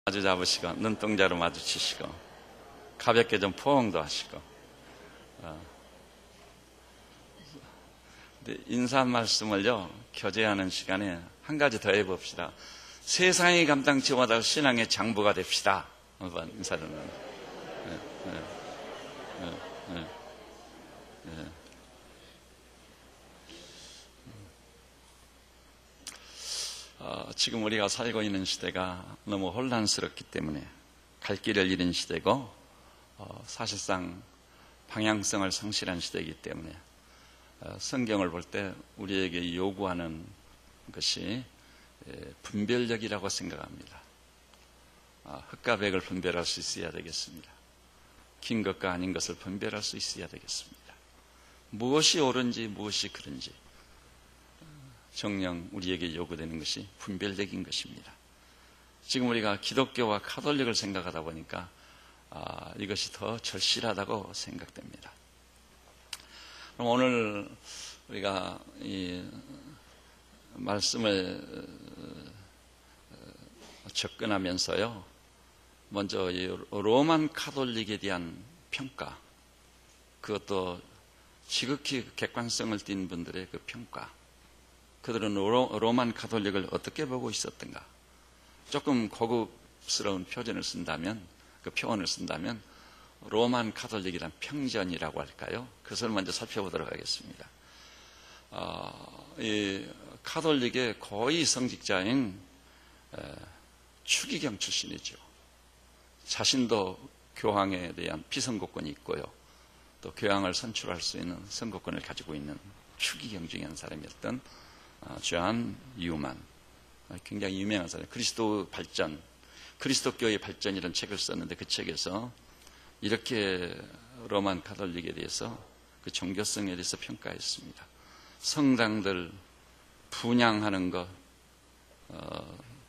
마주 잡으시고 눈동자로 마주치시고 가볍게 좀 포옹도 하시고 인사 말씀을요 교제하는 시간에 한 가지 더 해봅시다. 세상이 감당치 못할 신앙의 장부가 됩시다. 한번 인사를 지금 우리가 살고 있는 시대가 너무 혼란스럽기 때문에 갈 길을 잃은 시대고 사실상 방향성을 상실한 시대이기 때문에 성경을 볼 때 우리에게 요구하는 것이 분별력이라고 생각합니다. 흑과 백을 분별할 수 있어야 되겠습니다. 긴 것과 아닌 것을 분별할 수 있어야 되겠습니다. 무엇이 옳은지 무엇이 그른지 정녕 우리에게 요구되는 것이 분별력인 것입니다. 지금 우리가 기독교와 카톨릭을 생각하다 보니까 이것이 더 절실하다고 생각됩니다. 그럼 오늘 우리가 이 말씀을 접근하면서요, 먼저 이 로만 카톨릭에 대한 평가, 그것도 지극히 객관성을 띈 분들의 그 평가, 그들은 로만 카톨릭을 어떻게 보고 있었던가, 조금 고급스러운 표현을 쓴다면 로만 카톨릭이란 평전이라고 할까요? 그것을 먼저 살펴보도록 하겠습니다. 이 카톨릭의 고위 성직자인 추기경 출신이죠. 자신도 교황에 대한 피선거권이 있고요, 또 교황을 선출할 수 있는 선거권을 가지고 있는 추기경 중에 한 사람이었던 존 뉴만, 굉장히 유명한 사람, 그리스도교의 발전이라는 책을 썼는데 그 책에서 이렇게 로만 카톨릭에 대해서 그 종교성에 대해서 평가했습니다. 성당들 분향하는 것,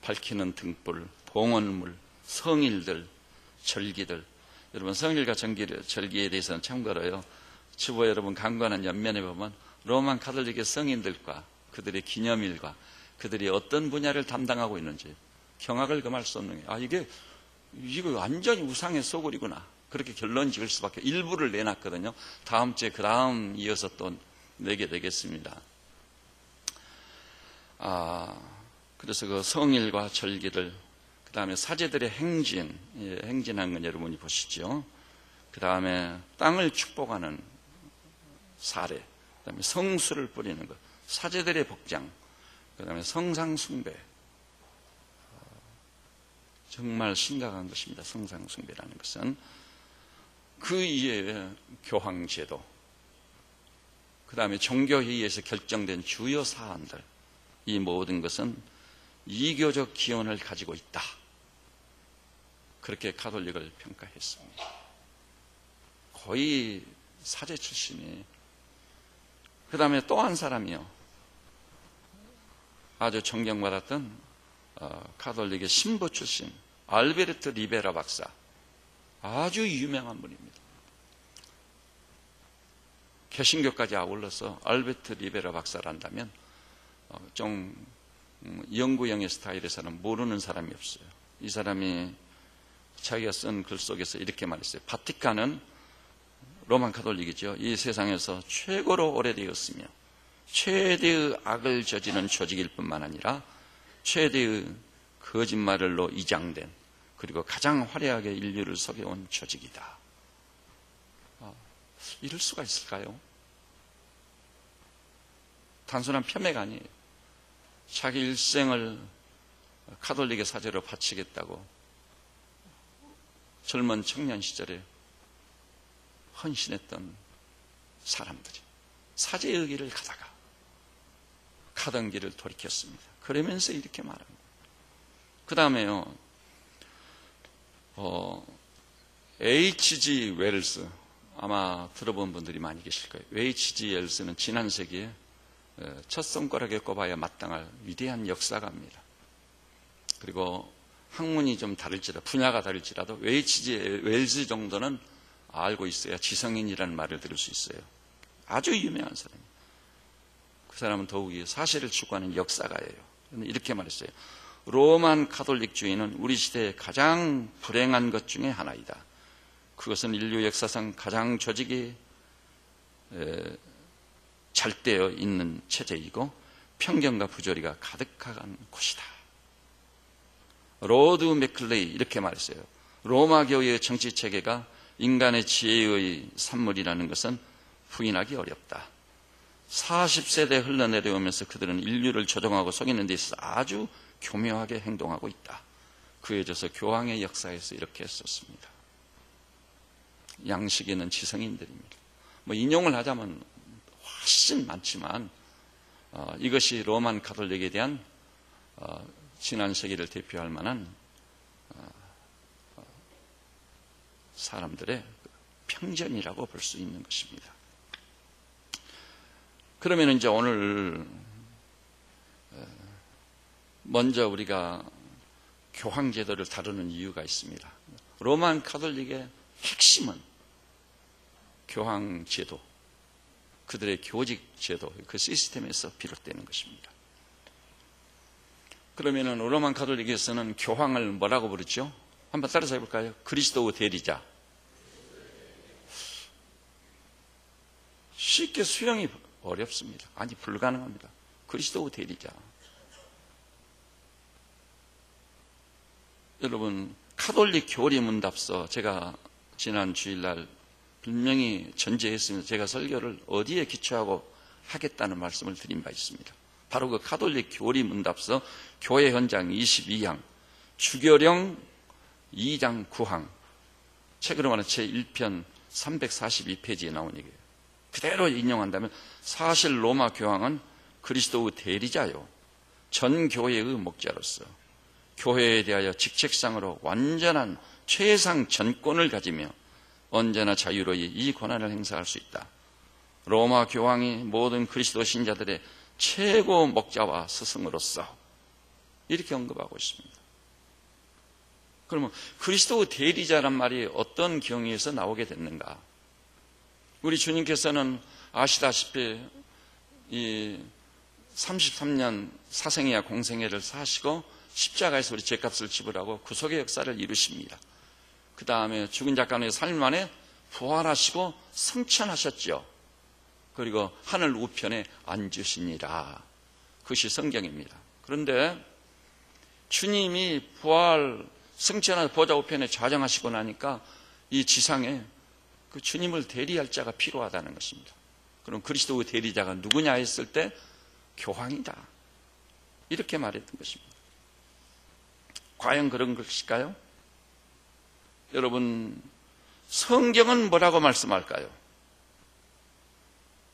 밝히는 등불, 봉헌물, 성일들, 절기들. 여러분 성일과 절기에 대해서는 참고로요, 주보 여러분 강관한 옆면에 보면 로만 카톨릭의 성인들과 그들의 기념일과 그들이 어떤 분야를 담당하고 있는지 경악을 금할 수 없는 게, 이거 완전히 우상의 소굴이구나, 그렇게 결론 지을 수밖에. 일부를 내놨거든요. 다음 주에 그 다음 이어서 또 내게 되겠습니다. 그래서 그 성일과 절기들, 그 다음에 사제들의 행진하는 건 여러분이 보시죠. 그 다음에 땅을 축복하는 사례, 그 다음에 성수를 뿌리는 것, 사제들의 복장, 그 다음에 성상숭배. 정말 심각한 것입니다. 성상숭배라는 것은. 그 이외에 교황제도, 그 다음에 종교회의에서 결정된 주요 사안들, 이 모든 것은 이교적 기원을 가지고 있다, 그렇게 카톨릭을 평가했습니다. 거의 사제 출신이. 그 다음에 또 한 사람이요, 아주 존경받았던 카톨릭의 신부 출신 알베르트 리베라 박사, 아주 유명한 분입니다. 개신교까지 아울러서 알베르트 리베라 박사란다면 좀 영구형의 스타일에서는 모르는 사람이 없어요. 이 사람이 자기가 쓴 글 속에서 이렇게 말했어요. 바티칸은 로만 카톨릭이죠. 이 세상에서 최고로 오래되었으며 최대의 악을 저지른 조직일 뿐만 아니라 최대의 거짓말로 이장된, 그리고 가장 화려하게 인류를 속여온 조직이다. 이럴 수가 있을까요? 단순한 폄훼가 아니에요. 자기 일생을 카톨릭의 사제로 바치겠다고 젊은 청년 시절에 헌신했던 사람들이 사제의 길을 가다가 가던 길을 돌이켰습니다. 그러면서 이렇게 말합니다. 그 다음에요, H.G. 웰스, 아마 들어본 분들이 많이 계실 거예요. H.G. 웰스는 지난 세기에 첫 손가락에 꼽아야 마땅할 위대한 역사가입니다. 그리고 학문이 좀 다를지라도, 분야가 다를지라도 H.G. 웰스 정도는 알고 있어야 지성인이라는 말을 들을 수 있어요. 아주 유명한 사람이에요. 그 사람은 더욱이 사실을 추구하는 역사가예요. 이렇게 말했어요. 로만 가톨릭주의는 우리 시대의 가장 불행한 것 중에 하나이다. 그것은 인류 역사상 가장 조직이 잘 되어 있는 체제이고 편견과 부조리가 가득한 곳이다. 로드 맥클레이 이렇게 말했어요. 로마 교회의 정치 체계가 인간의 지혜의 산물이라는 것은 부인하기 어렵다. 40세대 흘러내려오면서 그들은 인류를 조종하고 속이는 데 있어서 아주 교묘하게 행동하고 있다. 그에 져서 교황의 역사에서 이렇게 썼습니다. 양식 있는 지성인들입니다. 인용을 하자면 훨씬 많지만 이것이 로만 가톨릭에 대한 지난 세기를 대표할 만한 사람들의 평전이라고 볼 수 있는 것입니다. 그러면 이제 오늘 먼저 우리가 교황 제도를 다루는 이유가 있습니다. 로만 가톨릭의 핵심은 교황 제도, 그들의 교직 제도, 그 시스템에서 비롯되는 것입니다. 그러면은 로만 가톨릭에서는 교황을 뭐라고 부르죠? 한번 따라서 해볼까요? 그리스도의 대리자. 쉽게 수용이 어렵습니다. 아니, 불가능합니다. 그리스도의 대리자. 여러분, 가톨릭 교리 문답서 제가 지난 주일날 분명히 전제했습니다. 제가 설교를 어디에 기초하고 하겠다는 말씀을 드린 바 있습니다. 바로 그 가톨릭 교리 문답서 교회 현장 22항, 주교령 2장 9항, 책으로 말하면 제1편 342페이지에 나온 얘기예요. 그대로 인용한다면 사실 로마 교황은 그리스도의 대리자요, 전 교회의 목자로서 교회에 대하여 직책상으로 완전한 최상 전권을 가지며 언제나 자유로이 이 권한을 행사할 수 있다. 로마 교황이 모든 그리스도 신자들의 최고 목자와 스승으로서 이렇게 언급하고 있습니다. 그러면 그리스도의 대리자란 말이 어떤 경위에서 나오게 됐는가? 우리 주님께서는 아시다시피 이 33년 사생애와 공생애를 사시고 십자가에서 우리 죄값을 지불하고 구속의 역사를 이루십니다. 그 다음에 죽은 자 가운데 3일 만에 부활하시고 승천하셨죠. 그리고 하늘 우편에 앉으시니라. 그것이 성경입니다. 그런데 주님이 부활 승천하셔서 보좌 우편에 좌정하시고 나니까 이 지상에 그 주님을 대리할 자가 필요하다는 것입니다. 그럼 그리스도의 대리자가 누구냐 했을 때 교황이다, 이렇게 말했던 것입니다. 과연 그런 것일까요? 여러분, 성경은 뭐라고 말씀할까요?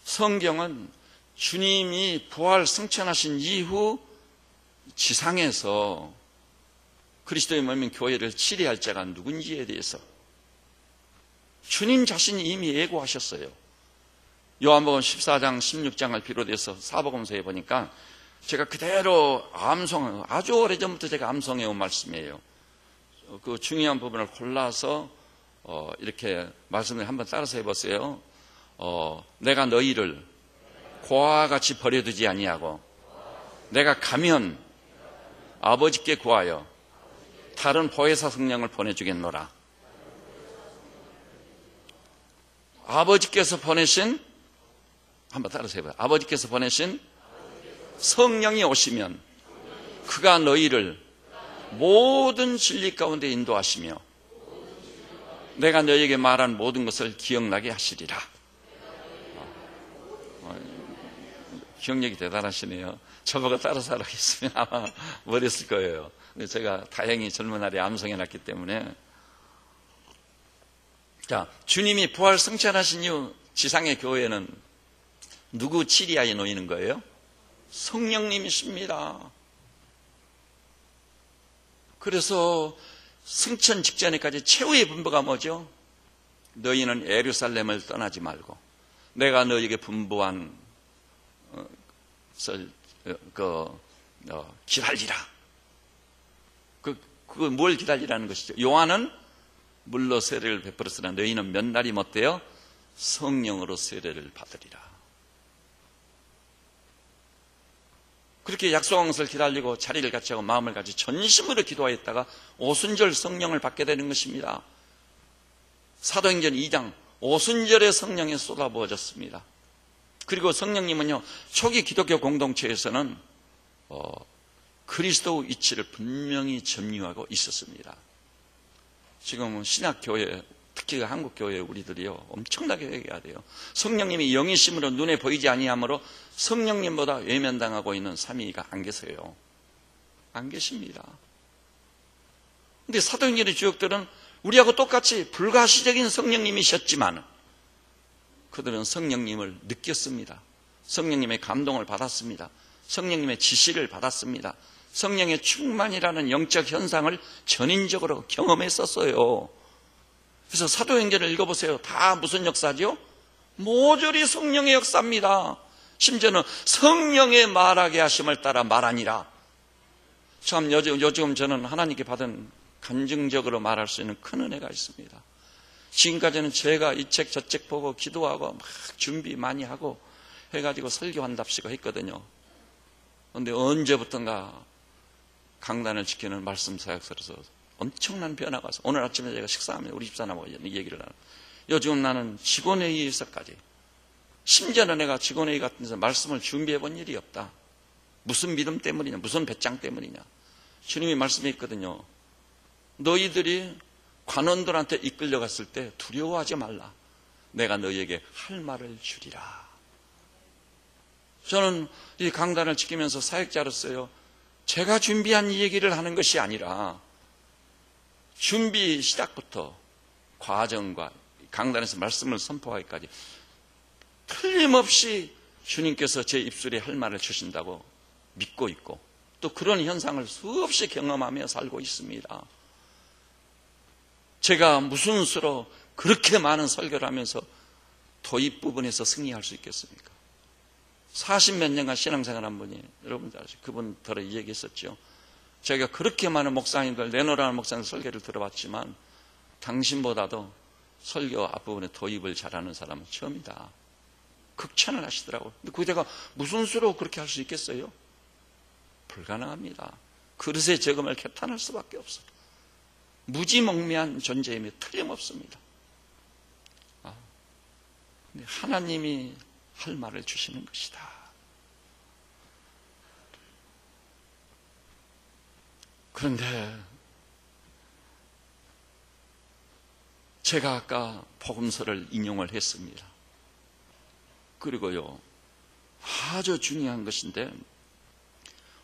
성경은 주님이 부활 승천하신 이후 지상에서 그리스도의 몸인 교회를 치리할 자가 누군지에 대해서 주님 자신이 이미 예고하셨어요. 요한복음 14장 16장을 비롯해서 사복음서에 보니까 제가 그대로 아주 오래전부터 제가 암송해온 말씀이에요. 그 중요한 부분을 골라서 이렇게 말씀을 한번 따라서 해보세요. 내가 너희를 고아와 같이 버려두지 아니하고 내가 가면 아버지께 구하여 다른 보혜사 성령을 보내주겠노라. 아버지께서 보내신, 한번 따라서 해봐요. 아버지께서 보내신 성령이 오시면 그가 너희를 모든 진리 가운데 인도하시며 내가 너희에게 말한 모든 것을 기억나게 하시리라. 기억력이 대단하시네요. 저보고 따라서 하라고 했으면 아마 못했을 거예요. 근데 제가 다행히 젊은 날에 암송해놨기 때문에. 자, 주님이 부활 승천하신 이후 지상의 교회는 누구 치리하에 놓이는 거예요? 성령님이십니다. 그래서 승천 직전에까지 최후의 분부가 뭐죠? 너희는 예루살렘을 떠나지 말고 내가 너희에게 분부한 기다리라. 그거 뭘 기다리라는 것이죠? 요한은 물로 세례를 베풀었으나 너희는 몇 날이 못되어 성령으로 세례를 받으리라. 그렇게 약속한 것을 기다리고 자리를 같이 하고 마음을 같이 전심으로 기도하였다가 오순절 성령을 받게 되는 것입니다. 사도행전 2장 오순절에 성령이 쏟아부어졌습니다. 그리고 성령님은요, 초기 기독교 공동체에서는 그리스도 이치를 분명히 점유하고 있었습니다. 지금은 신학교회, 특히 한국교회 우리들이요, 엄청나게 회개해야 돼요. 성령님이 영이심으로 눈에 보이지 아니하므로 성령님보다 외면당하고 있는 삼위가 안 계세요. 안 계십니다. 근데 사도행전의 주역들은 우리하고 똑같이 불가시적인 성령님이셨지만 그들은 성령님을 느꼈습니다. 성령님의 감동을 받았습니다. 성령님의 지시를 받았습니다. 성령의 충만이라는 영적 현상을 전인적으로 경험했었어요. 그래서 사도행전을 읽어보세요. 다 무슨 역사죠? 모조리 성령의 역사입니다. 심지어는 성령의 말하게 하심을 따라 말하니라. 참 요즘 저는 하나님께 받은 간증적으로 말할 수 있는 큰 은혜가 있습니다. 지금까지는 제가 이 책 저 책 보고 기도하고 막 준비 많이 하고 해가지고 설교한답시고 했거든요. 그런데 언제부턴가 강단을 지키는 말씀 사역서에서 엄청난 변화가 와서 오늘 아침에 제가 식사하면서 우리 집사람하고 얘기를 하는, 요즘 나는 직원회의에서까지, 심지어는 내가 직원회의 같은 데서 말씀을 준비해 본 일이 없다. 무슨 믿음 때문이냐, 무슨 배짱 때문이냐. 주님이 말씀했거든요. 너희들이 관원들한테 이끌려갔을 때 두려워하지 말라. 내가 너희에게 할 말을 주리라. 저는 이 강단을 지키면서 사역자로서요, 제가 준비한 이 얘기를 하는 것이 아니라 준비 시작부터 과정과 강단에서 말씀을 선포하기까지 틀림없이 주님께서 제 입술에 할 말을 주신다고 믿고 있고, 또 그런 현상을 수없이 경험하며 살고 있습니다. 제가 무슨 수로 그렇게 많은 설교를 하면서 도입 부분에서 승리할 수 있겠습니까? 40몇 년간 신앙생활 한 분이, 여러분들 아시죠? 그분들이 이 얘기했었죠. 제가 그렇게 많은 목사님들, 내노라는 목사님들 설교를 들어봤지만 당신보다도 설교 앞부분에 도입을 잘하는 사람은 처음이다. 극찬을 하시더라고요. 근데 그대가 무슨 수로 그렇게 할 수 있겠어요? 불가능합니다. 그릇에 저금을 개탄할 수밖에 없어요. 무지몽매한 존재임에 틀림없습니다. 근데 하나님이 할 말을 주시는 것이다. 그런데 제가 아까 복음서를 인용을 했습니다. 그리고요, 아주 중요한 것인데,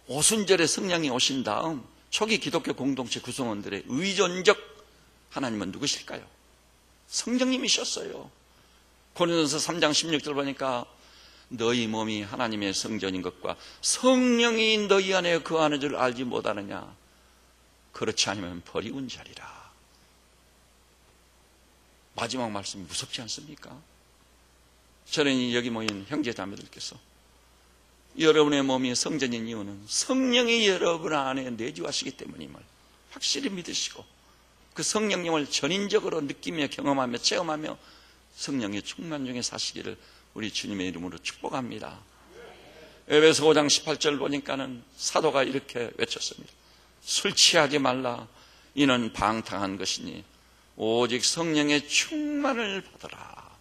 오순절에 성령이 오신 다음 초기 기독교 공동체 구성원들의 의존적 하나님은 누구실까요? 성령님이셨어요. 고린도서 3장 16절 보니까 너희 몸이 하나님의 성전인 것과 성령이 너희 안에 거하는 줄 알지 못하느냐. 그렇지 않으면 버리운 자리라. 마지막 말씀이 무섭지 않습니까? 저는 여기 모인 형제자매들께서 여러분의 몸이 성전인 이유는 성령이 여러분 안에 내주하시기 때문임을 확실히 믿으시고, 그 성령님을 전인적으로 느끼며 경험하며 체험하며 성령의 충만 중에 사시기를 우리 주님의 이름으로 축복합니다. 에베소 5장 18절 보니까는 사도가 이렇게 외쳤습니다. 술 취하지 말라. 이는 방탕한 것이니 오직 성령의 충만을 받으라.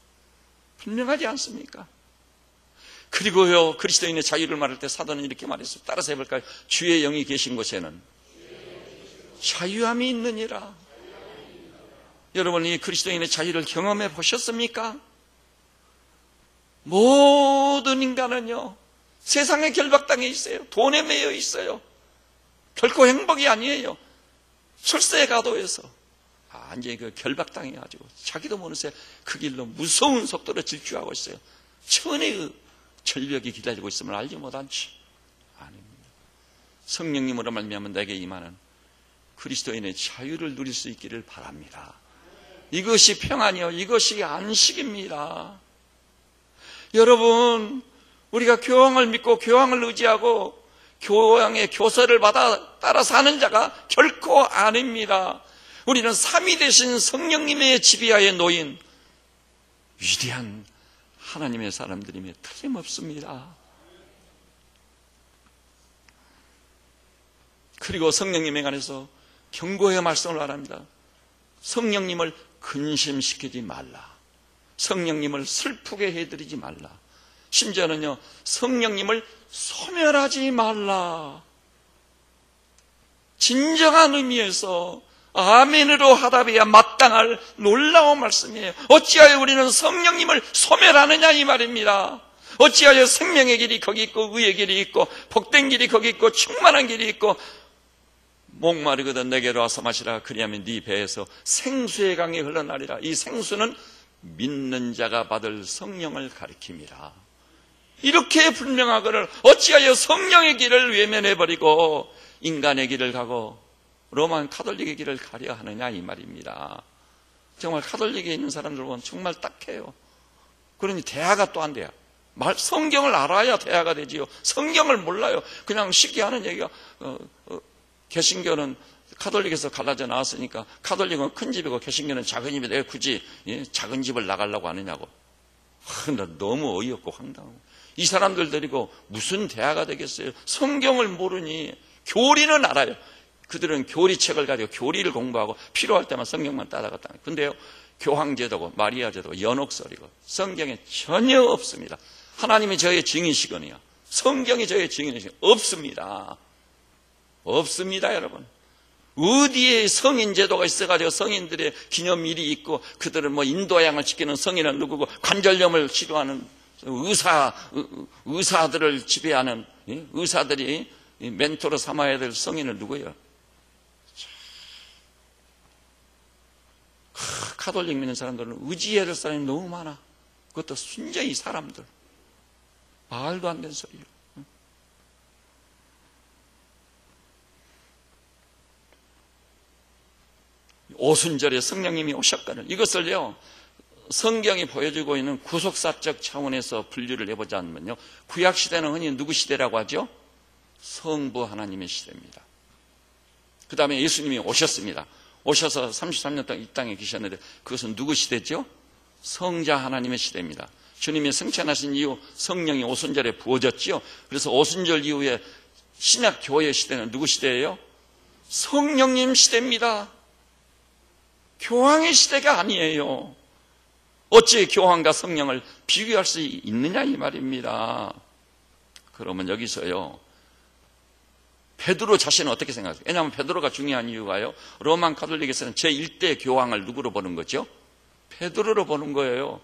분명하지 않습니까? 그리고요, 그리스도인의 자유를 말할 때 사도는 이렇게 말했어요. 따라서 해볼까요? 주의 영이 계신 곳에는 자유함이 있느니라. 여러분, 이 그리스도인의 자유를 경험해 보셨습니까? 모든 인간은요, 세상의 결박당에 있어요. 돈에 매여 있어요. 결코 행복이 아니에요. 출세 가도에서 완전히 그 결박당해가지고 자기도 모르는 새 그 길로 무서운 속도로 질주하고 있어요. 천의 절벽이 기다리고 있음을 알지 못한지. 아닙니다. 성령님으로 말미암아 내게 임하는 그리스도인의 자유를 누릴 수 있기를 바랍니다. 이것이 평안이요, 이것이 안식입니다. 여러분, 우리가 교황을 믿고 교황을 의지하고 교황의 교서를 받아 따라 사는 자가 결코 아닙니다. 우리는 삼위 되신 성령님의 지배하에 놓인 위대한 하나님의 사람들임에 틀림없습니다. 그리고 성령님에 관해서 경고의 말씀을 말합니다. 성령님을 근심시키지 말라. 성령님을 슬프게 해드리지 말라. 심지어는요, 성령님을 소멸하지 말라. 진정한 의미에서 아멘으로 하답해야 마땅할 놀라운 말씀이에요. 어찌하여 우리는 성령님을 소멸하느냐 이 말입니다. 어찌하여 생명의 길이 거기 있고 의의 길이 있고 복된 길이 거기 있고 충만한 길이 있고 목마르거든 내게로 와서 마시라. 그리하면 네 배에서 생수의 강이 흘러나리라. 이 생수는 믿는 자가 받을 성령을 가리킵니다. 이렇게 분명하거늘 어찌하여 성령의 길을 외면해버리고 인간의 길을 가고 로만 카톨릭의 길을 가려 하느냐 이 말입니다. 정말 카톨릭에 있는 사람들 보면 정말 딱해요. 그러니 대화가 또 안 돼요. 성경을 알아야 대화가 되지요. 성경을 몰라요. 그냥 쉽게 하는 얘기가 개신교는 카톨릭에서 갈라져 나왔으니까 카톨릭은 큰 집이고 개신교는 작은 집인데 왜 굳이 작은 집을 나가려고 하느냐고. 나 너무 어이없고 황당하고. 이 사람들 데리고 무슨 대화가 되겠어요. 성경을 모르니 교리는 알아요. 그들은 교리책을 가지고 교리를 공부하고 필요할 때만 성경만 따라갔다. 근데요, 교황제도고 마리아제도고 연옥설이고 성경에 전혀 없습니다. 하나님이 저의 증인이시거니요. 성경이 저의 증인이시거니요. 없습니다. 없습니다, 여러분. 어디에 성인제도가 있어가지고 성인들의 기념일이 있고 그들은 뭐 인도양을 지키는 성인은 누구고 관절염을 치료하는 의사들을 지배하는 의사들이 멘토로 삼아야 될 성인은 누구예요? 카톨릭 믿는 사람들은 의지해야 될 사람이 너무 많아. 그것도 순전히 사람들. 말도 안 되는 소리예요. 오순절에 성령님이 오셨거든. 이것을요, 성경이 보여주고 있는 구속사적 차원에서 분류를 해보자면요, 구약시대는 흔히 누구 시대라고 하죠? 성부 하나님의 시대입니다. 그 다음에 예수님이 오셨습니다. 오셔서 33년 동안 이 땅에 계셨는데 그것은 누구 시대죠? 성자 하나님의 시대입니다. 주님이 승천하신 이후 성령이 오순절에 부어졌죠. 그래서 오순절 이후에 신약 교회 시대는 누구 시대예요? 성령님 시대입니다. 교황의 시대가 아니에요. 어찌 교황과 성령을 비교할 수 있느냐 이 말입니다. 그러면 여기서요, 베드로 자신은 어떻게 생각하세요? 왜냐하면 베드로가 중요한 이유가요, 로만 가톨릭에서는 제1대 교황을 누구로 보는 거죠? 베드로로 보는 거예요.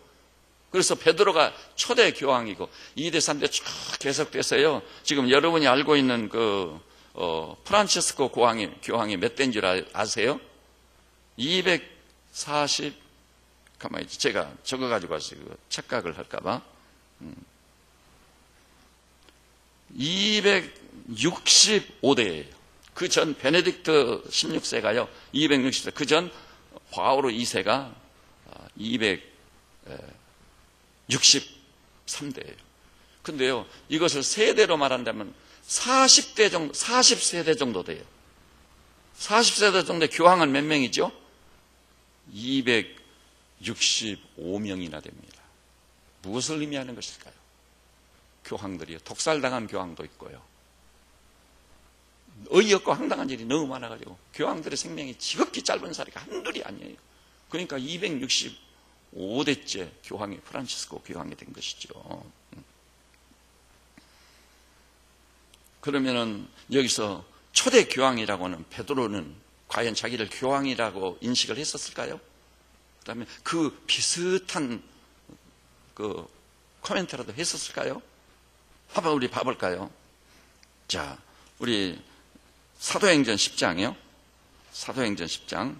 그래서 베드로가 초대 교황이고 2대 3대 쭉 계속돼서요, 지금 여러분이 알고 있는 프란치스코 교황이 몇 대인 줄 아세요? 240, 가만히 제가 적어가지고 왔어요. 착각을 할까봐. 265대예요. 그 전 베네딕트 16세가요, 260세. 그 전 바오로 2세가 263대예요. 근데요, 이것을 세대로 말한다면 40세대 정도 돼요. 40세대 정도의 교황은 몇 명이죠? 265명이나 됩니다. 무엇을 의미하는 것일까요? 교황들이요, 독살당한 교황도 있고요, 어이없고 황당한 일이 너무 많아가지고 교황들의 생명이 지극히 짧은 사례가 한둘이 아니에요. 그러니까 265대째 교황이 프란치스코 교황이 된 것이죠. 그러면은 여기서 초대 교황이라고 하는 베드로는 과연 자기를 교황이라고 인식을 했었을까요? 그 다음에 그 비슷한 코멘트라도 했었을까요? 한번 우리 봐볼까요? 자, 우리 사도행전 10장이요. 사도행전 10장.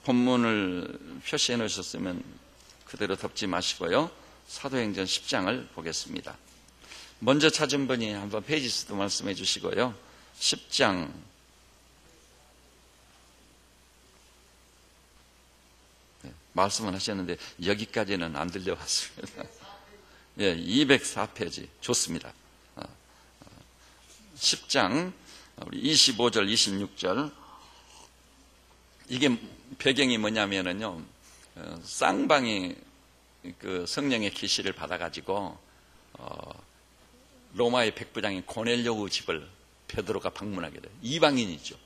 본문을 표시해 놓으셨으면 그대로 덮지 마시고요. 사도행전 10장을 보겠습니다. 먼저 찾은 분이 한번 페이지 수도 말씀해 주시고요. 10장. 네, 말씀은 하셨는데 여기까지는 안 들려왔습니다. 예, 204페이지. 좋습니다. 10장, 우리 25절, 26절. 이게 배경이 뭐냐면은요, 쌍방이 그 성령의 계시를 받아가지고, 로마의 백부장인 고넬료의 집을 베드로가 방문하게 돼요. 이방인이죠.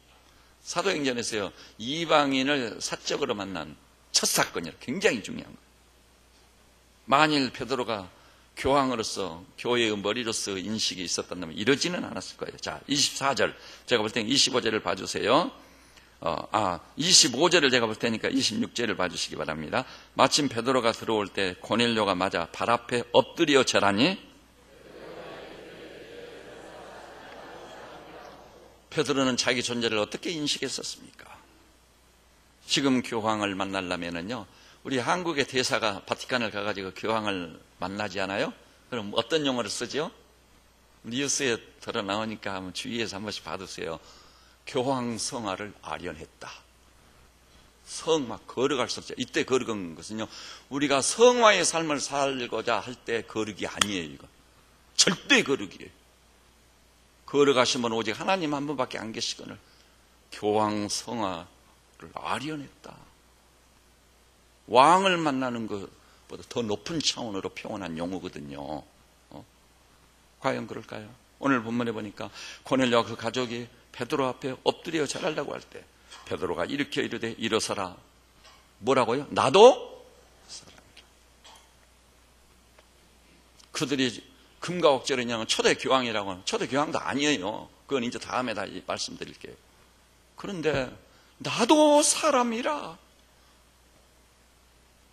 사도행전에서요, 이방인을 사적으로 만난 첫 사건이라 굉장히 중요한 거예요. 만일 베드로가 교황으로서 교회의 머리로서 인식이 있었다면 이러지는 않았을 거예요. 자, 24절 제가 볼 때는 25절을 봐주세요. 25절을 제가 볼 테니까 26절을 봐주시기 바랍니다. 마침 베드로가 들어올 때 고넬료가 맞아 발 앞에 엎드려 절하니 베드로는 자기 존재를 어떻게 인식했었습니까? 지금 교황을 만나려면은요, 우리 한국의 대사가 바티칸을 가가지고 교황을 만나지 않아요? 그럼 어떤 용어를 쓰죠? 뉴스에 들어 나오니까 한번 주위에서 한 번씩 봐두세요. 교황 성화를 아련했다. 성 막 걸어갈 수 없죠. 이때 걸어간 것은요, 우리가 성화의 삶을 살고자 할 때 거르기 아니에요. 이거 절대 거르기예요. 걸어가시면 오직 하나님 한 분밖에 안 계시거늘 교황 성화를 아련했다. 왕을 만나는 것보다 더 높은 차원으로 표현한 용어거든요. 과연 그럴까요? 오늘 본문에 보니까 고넬료와 그 가족이 베드로 앞에 엎드려 절하려고 할 때 베드로가 일으켜 이르되 일어서라. 뭐라고요? 나도 사람이라. 그들이 금과 옥제를 인양한 초대 교황이라고 하는, 초대 교황도 아니에요. 그건 이제 다음에 다 말씀드릴게요. 그런데 나도 사람이라.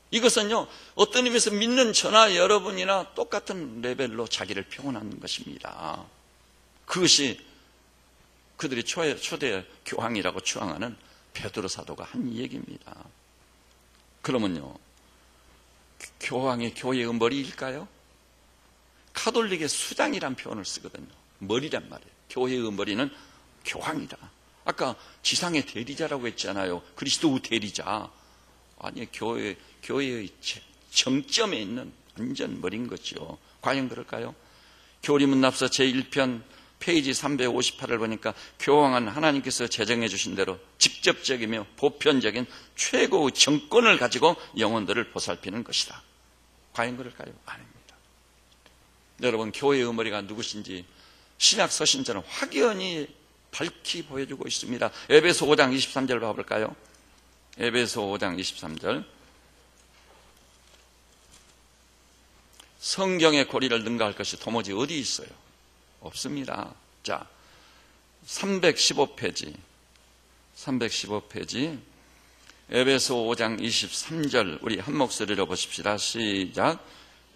이것은요, 어떤 의미에서 믿는 저나 여러분이나 똑같은 레벨로 자기를 표현하는 것입니다. 그것이 그들이 초대 교황이라고 추앙하는 베드로 사도가 한 얘기입니다. 그러면요, 교황이 교회의 머리일까요? 카톨릭의 수장이란 표현을 쓰거든요. 머리란 말이에요. 교회의 머리는 교황이다. 아까 지상의 대리자라고 했잖아요. 그리스도 대리자. 아니, 교회의 정점에 있는 완전 머리인 거죠. 과연 그럴까요? 교리문납서 제1편 페이지 358을 보니까 교황은 하나님께서 제정해 주신 대로 직접적이며 보편적인 최고의 정권을 가지고 영혼들을 보살피는 것이다. 과연 그럴까요? 아닙니다. 여러분, 교회의 머리가 누구신지 신약 서신자는 확연히 밝히 보여주고 있습니다. 에베소 5장 23절 봐볼까요? 에베소 5장 23절. 성경의 고리를 능가할 것이 도무지 어디 있어요? 없습니다. 자, 315페이지 에베소 5장 23절 우리 한 목소리로 보십시다. 시작.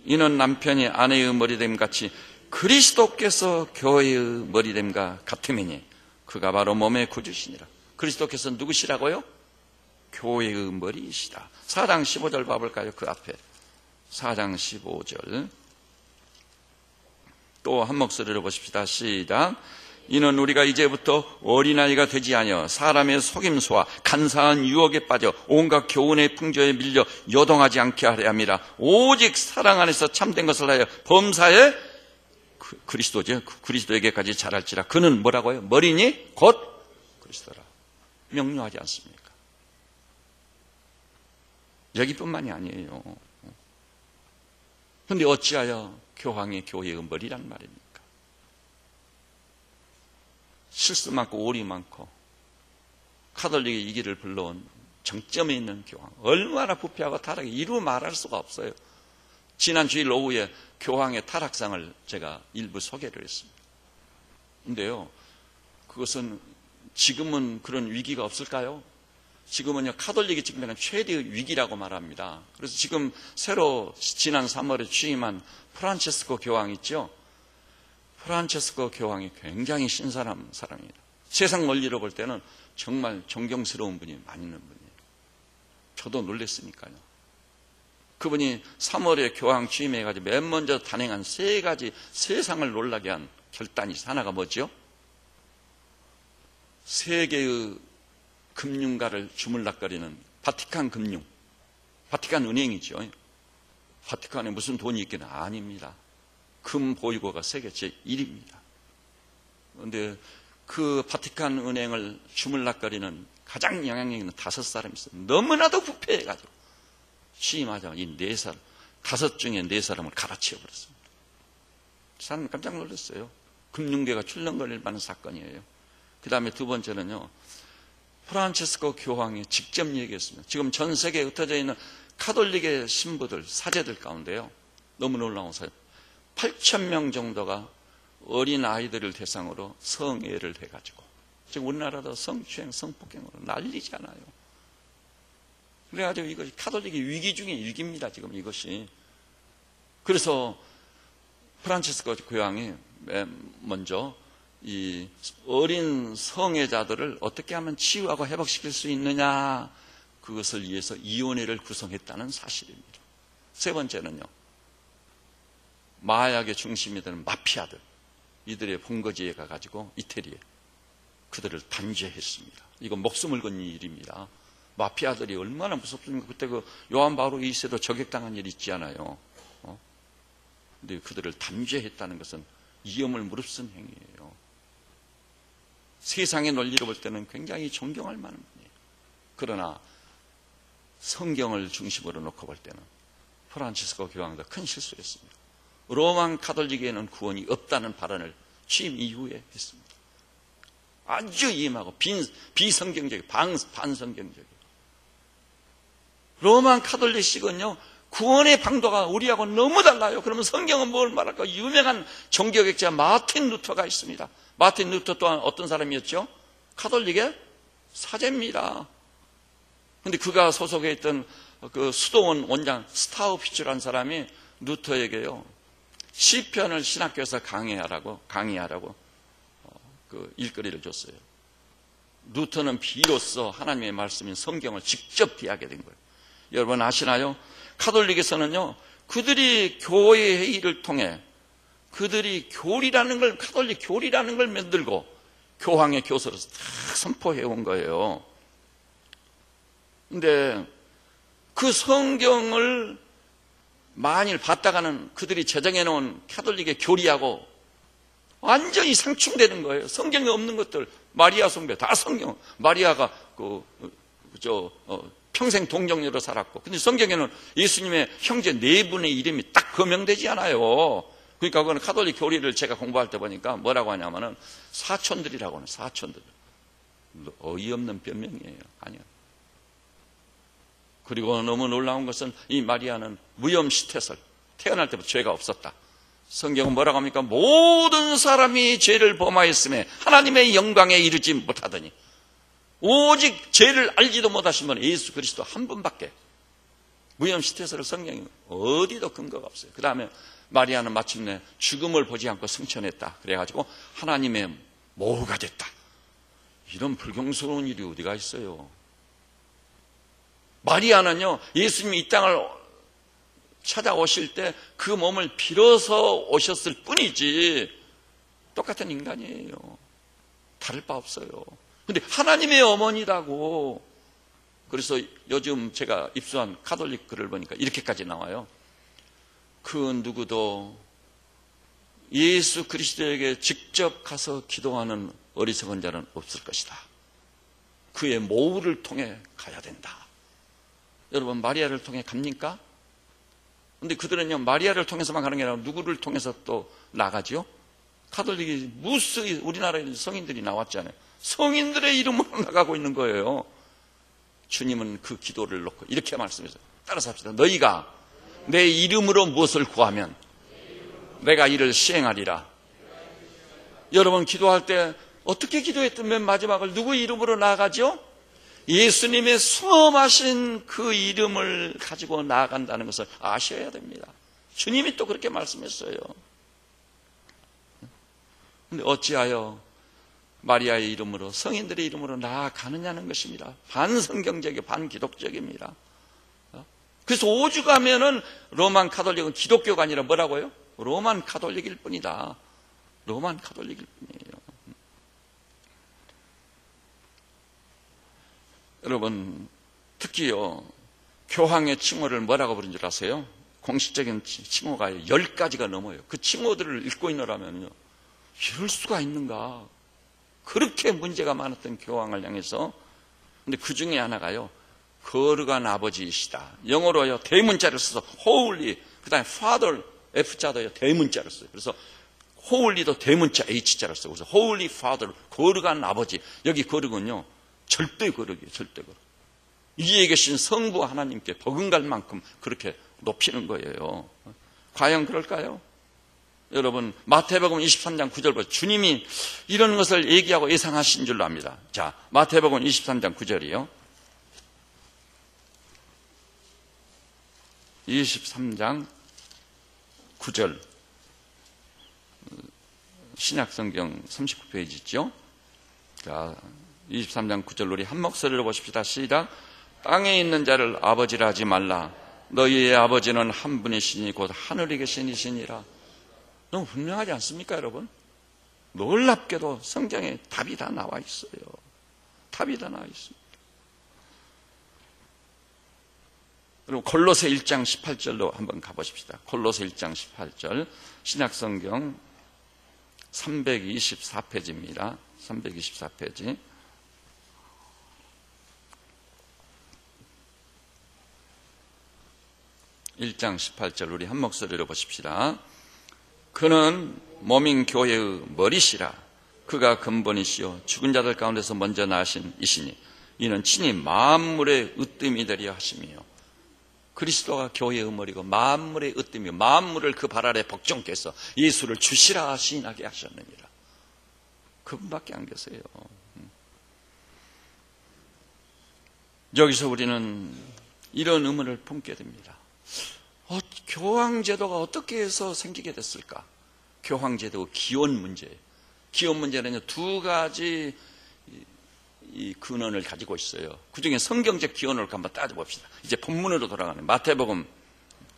이는 남편이 아내의 머리됨 같이 그리스도께서 교회의 머리됨과 같으매니 그가 바로 몸의 구주시니라. 그리스도께서 누구시라고요? 교회의 머리이시다. 4장 15절 봐볼까요? 그 앞에 4장 15절 또 한 목소리로 보십시다. 시작. 이는 우리가 이제부터 어린아이가 되지 아니하여 사람의 속임수와 간사한 유혹에 빠져 온갖 교훈의 풍조에 밀려 요동하지 않게 하려 함이라. 오직 사랑 안에서 참된 것을 하여 범사에 그리스도죠. 그리스도에게까지 자랄지라. 그는 뭐라고요? 머리니 곧 그리스도라. 명료하지 않습니까? 여기뿐만이 아니에요. 그런데 어찌하여 교황이 교회의 머리란 말입니까? 실수 많고 오리 많고 카톨릭의 이 길을 불러온 정점에 있는 교황, 얼마나 부패하고 타락이 이루 말할 수가 없어요. 지난 주일 오후에 교황의 타락상을 제가 일부 소개를 했습니다. 그런데요, 그것은 지금은 그런 위기가 없을까요? 지금은요, 카톨릭이 직면한 최대의 위기라고 말합니다. 그래서 지금 새로 지난 3월에 취임한 프란체스코 교황 있죠? 프란체스코 교황이 굉장히 신선한 사람입니다. 세상 원리로 볼 때는 정말 존경스러운 분이 많이 있는 분이에요. 저도 놀랐으니까요. 그분이 3월에 교황 취임해가지고 맨 먼저 단행한 3가지 세상을 놀라게 한 결단이 하나가 뭐죠? 세계의 금융가를 주물락거리는 바티칸 금융, 바티칸 은행이죠. 바티칸에 무슨 돈이 있기는 아닙니다. 금 보유고가 세계 제1위입니다. 그런데 그 바티칸 은행을 주물락거리는 가장 영향력 있는 5사람이 있어요. 너무나도 부패해가지고 취임하자마자 이 4사람, 5 중에 4사람을 갈아치워버렸습니다. 사람이 깜짝 놀랐어요. 금융계가 출렁거릴 만한 사건이에요. 그 다음에 두 번째는요, 프란치스코 교황이 직접 얘기했습니다. 지금 전 세계에 흩어져 있는 카톨릭의 신부들, 사제들 가운데요, 너무 놀라운 사실, 8,000명 정도가 어린 아이들을 대상으로 성애를 해가지고, 지금 우리나라도 성추행, 성폭행으로 난리잖아요. 그래가지고 이것이 카톨릭의 위기 중에 위기입니다, 지금 이것이. 그래서 프란치스코 교황이 먼저 이 어린 성애자들을 어떻게 하면 치유하고 회복시킬 수 있느냐, 그것을 위해서 위원회를 구성했다는 사실입니다. 세 번째는요, 마약의 중심이 되는 마피아들, 이들의 본거지에 가가지고 이태리에 그들을 단죄했습니다. 이건 목숨을 건 일입니다. 마피아들이 얼마나 무섭습니까? 그때 그 요한 바오로 2세도 저격당한 일이 있지 않아요. 근데 그들을 단죄했다는 것은 위험을 무릅쓴 행위예요. 세상의 논리로 볼 때는 굉장히 존경할 만한 분이에요. 그러나 성경을 중심으로 놓고 볼 때는 프란치스코 교황도 큰 실수했습니다. 로만 카톨릭에는 구원이 없다는 발언을 취임 이후에 했습니다. 아주 이임하고 비성경적이고 반성경적이에요. 로만 카톨릭식은요, 구원의 방도가 우리하고 너무 달라요. 그러면 성경은 뭘 말할까? 유명한 종교학자 마틴 루터가 있습니다. 마틴 루터 또한 어떤 사람이었죠? 카톨릭의 사제입니다. 근데 그가 소속해 있던 그 수도원 원장 스타우피츠라는 사람이 루터에게요, 시편을 신학교에서 강의하라고 그 일거리를 줬어요. 루터는 비로소 하나님의 말씀인 성경을 직접 비하게 된 거예요. 여러분 아시나요? 카톨릭에서는요, 그들이 교회 회의를 통해 그들이 카톨릭 교리라는 걸 만들고 교황의 교서로서 다 선포해 온 거예요. 근데 그 성경을 만일 봤다가는 그들이 제정해 놓은 카톨릭의 교리하고 완전히 상충되는 거예요. 성경에 없는 것들, 마리아 숭배 다 성경. 마리아가 평생 동정녀로 살았고, 근데 성경에는 예수님의 형제 네 분의 이름이 딱 거명되지 않아요. 그러니까 그거는 카톨릭 교리를 제가 공부할 때 보니까 뭐라고 하냐면은 사촌들이라고 하는, 사촌들. 어이없는 변명이에요. 아니요. 그리고 너무 놀라운 것은 이 마리아는 무염시태설, 태어날 때부터 죄가 없었다. 성경은 뭐라고 합니까? 모든 사람이 죄를 범하였음에 하나님의 영광에 이르지 못하더니 오직 죄를 알지도 못하신 분은 예수 그리스도 한 분밖에. 무염시태설을 성경이 어디도 근거가 없어요. 그 다음에 마리아는 마침내 죽음을 보지 않고 승천했다. 그래가지고 하나님의 모후가 됐다. 이런 불경스러운 일이 어디가 있어요? 마리아는요, 예수님이 이 땅을 찾아오실 때 그 몸을 빌어서 오셨을 뿐이지 똑같은 인간이에요. 다를 바 없어요. 근데 하나님의 어머니라고. 그래서 요즘 제가 입수한 카톨릭 글을 보니까 이렇게까지 나와요. 그 누구도 예수 그리스도에게 직접 가서 기도하는 어리석은 자는 없을 것이다. 그의 모후를 통해 가야 된다. 여러분, 마리아를 통해 갑니까? 근데 그들은요, 마리아를 통해서만 가는 게 아니라 누구를 통해서 또 나가죠? 카톨릭이 무수히 우리나라에 성인들이 나왔잖아요. 성인들의 이름으로 나가고 있는 거예요. 주님은 그 기도를 놓고 이렇게 말씀하셨어요. 따라서 합시다. 너희가 내 이름으로 무엇을 구하면 내가 이를 시행하리라. 여러분, 기도할 때 어떻게 기도했던 맨 마지막을 누구 이름으로 나아가죠? 예수님의 수험하신 그 이름을 가지고 나아간다는 것을 아셔야 됩니다. 주님이 또 그렇게 말씀했어요. 근데 어찌하여 마리아의 이름으로, 성인들의 이름으로 나아가느냐는 것입니다. 반성경적이고 반기독적입니다. 그래서 오죽하면은 로만 카톨릭은 기독교가 아니라 뭐라고요? 로만 카톨릭일 뿐이다. 로만 카톨릭일 뿐이에요. 여러분, 특히요, 교황의 칭호를 뭐라고 부른 줄 아세요? 공식적인 칭호가 10가지가 넘어요. 그 칭호들을 읽고 있느라면요, 이럴 수가 있는가. 그렇게 문제가 많았던 교황을 향해서. 근데 그 중에 하나가요, 거룩한 아버지이시다. 영어로요, 대문자를 써서 holy, 그 다음에 father, F자도요, 대문자를 써요. 그래서 홀리도 대문자 H자를 쓰고 있어요. Holy Father, 거룩한 아버지. 여기 거룩은요, 절대 거룩이에요. 절대 거룩. 위에 계신 성부 하나님께 버금갈 만큼 그렇게 높이는 거예요. 과연 그럴까요? 여러분, 마태복음 23장 9절 보세요. 주님이 이런 것을 얘기하고 예상하신 줄로 압니다. 자, 마태복음 23장 9절이요. 23장 9절. 신약성경 39페이지 있죠? 자, 23장 9절 우리 한 목소리로 보십시다. 시작. 땅에 있는 자를 아버지라 하지 말라. 너희의 아버지는 한 분이시니 곧 하늘에 계신 이시니라. 너무 분명하지 않습니까, 여러분? 놀랍게도 성경에 답이 다 나와 있어요. 답이 다 나와 있습니다. 그리고 골로새 1장 18절로 한번 가보십시다. 골로새 1장 18절 신약성경 324페이지입니다. 324페이지. (1장 18절) 우리 한 목소리로 보십시다. 그는 몸인 교회의 머리시라. 그가 근본이시요 죽은 자들 가운데서 먼저 나신 이시니 이는 친히 만물의 으뜸이 되려 하심이요. 그리스도가 교회의 머리고 만물의 으뜸이요, 만물을 그 발 아래 복종케 해서 예수를 주시라 시인하게 하셨느니라. 그분밖에 안 계세요. 여기서 우리는 이런 의문을 품게 됩니다. 교황제도가 어떻게 해서 생기게 됐을까? 교황제도 기원 문제예요. 기원 문제는 두 가지 이 근원을 가지고 있어요. 그 중에 성경적 기원을 한번 따져봅시다. 이제 본문으로 돌아가는 마태복음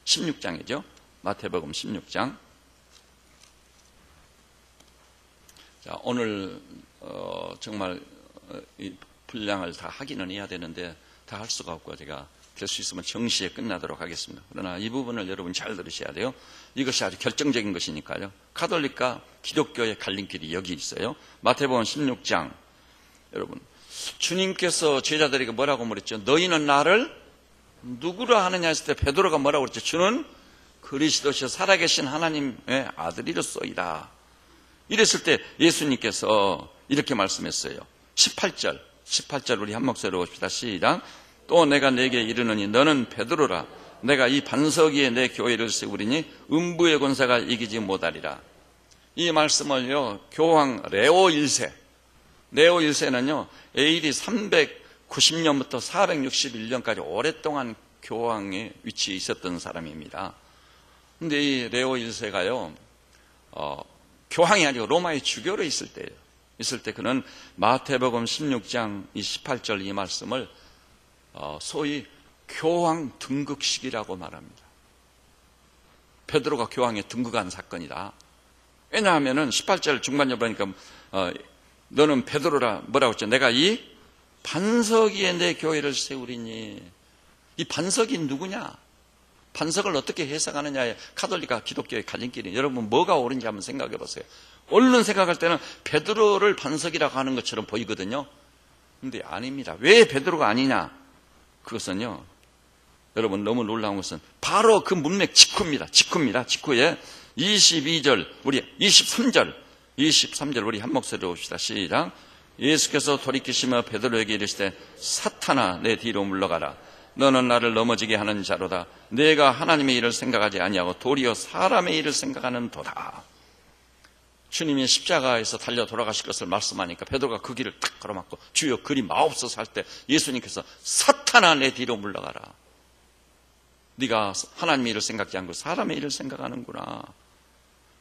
16장이죠. 마태복음 16장. 자, 오늘 정말 이 분량을 다 하기는 해야 되는데 다 할 수가 없고 제가 될 수 있으면 정시에 끝나도록 하겠습니다. 그러나 이 부분을 여러분 잘 들으셔야 돼요. 이것이 아주 결정적인 것이니까요. 가톨릭과 기독교의 갈림길이 여기 있어요. 마태복음 16장. 여러분, 주님께서 제자들에게 뭐라고 말했죠? 너희는 나를 누구라 하느냐 했을 때 베드로가 뭐라고 그랬죠? 주는 그리스도시요 살아계신 하나님의 아들이로소이다. 이랬을 때 예수님께서 이렇게 말씀했어요. 18절 우리 한 목소리로 봅시다. 시작. 또 내가 내게 이르노니 너는 베드로라. 내가 이 반석 위에 내 교회를 세우리니 음부의 권세가 이기지 못하리라. 이 말씀을요, 교황 레오 1세는요 AD 390년부터 461년까지 오랫동안 교황의 위치에 있었던 사람입니다. 그런데 이 레오 1세가요 교황이 아니고 로마의 주교로 있을 때 그는 마태복음 16장 이 18절 이 말씀을 소위 교황 등극식이라고 말합니다. 베드로가 교황에 등극한 사건이다. 왜냐하면은 18절 중반에 보니까 너는 베드로라 뭐라고 했죠? 내가 이 반석 위에 내 교회를 세우리니. 이 반석이 누구냐? 반석을 어떻게 해석하느냐에 가톨릭과 기독교의 갈림길이. 여러분 뭐가 옳은지 한번 생각해 보세요. 얼른 생각할 때는 베드로를 반석이라고 하는 것처럼 보이거든요. 그런데 아닙니다. 왜 베드로가 아니냐? 그것은요, 여러분 너무 놀라운 것은 바로 그 문맥 직후입니다. 직후에 22절 우리 23절 우리 한 목소리로 봅시다. 시작. 예수께서 돌이키시며 베드로에게 이르시되 사탄아 내 뒤로 물러가라. 너는 나를 넘어지게 하는 자로다. 내가 하나님의 일을 생각하지 아니하고 도리어 사람의 일을 생각하는 도다. 주님이 십자가에서 달려 돌아가실 것을 말씀하니까 베드로가 그 길을 탁 걸어막고 주여 그리 마옵소서 할 때 예수님께서 사탄아 내 뒤로 물러가라. 네가 하나님의 일을 생각지 않고 사람의 일을 생각하는구나.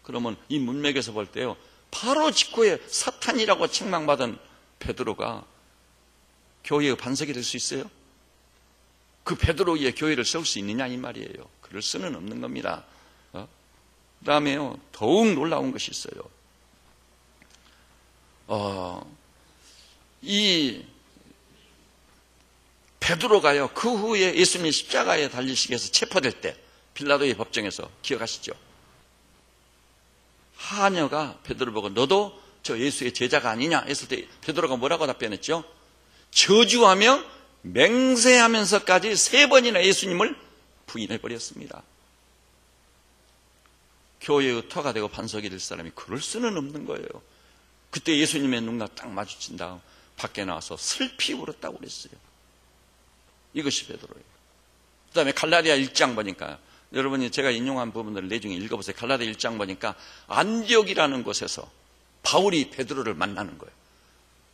그러면 이 문맥에서 볼 때요, 바로 직후에 사탄이라고 책망받은 베드로가 교회의 반석이 될 수 있어요? 그 베드로 위에 교회를 세울 수 있느냐 이 말이에요. 그럴 수는 없는 겁니다. 그 다음에요, 더욱 놀라운 것이 있어요. 이 베드로가요, 그 후에 예수님이 십자가에 달리시기 위해서 체포될 때 빌라도의 법정에서 기억하시죠? 하녀가 베드로 보고 너도 저 예수의 제자가 아니냐 했을 때 베드로가 뭐라고 답변했죠? 저주하며 맹세하면서까지 3번이나 예수님을 부인해버렸습니다. 교회의 터가 되고 반석이 될 사람이 그럴 수는 없는 거예요. 그때 예수님의 눈과 딱 마주친 다음 밖에 나와서 슬피 울었다고 그랬어요. 이것이 베드로예요. 그 다음에 갈라디아 1장 보니까, 여러분이 제가 인용한 부분들을 내중에 읽어보세요. 갈라디아 1장 보니까 안디옥이라는 곳에서 바울이 베드로를 만나는 거예요.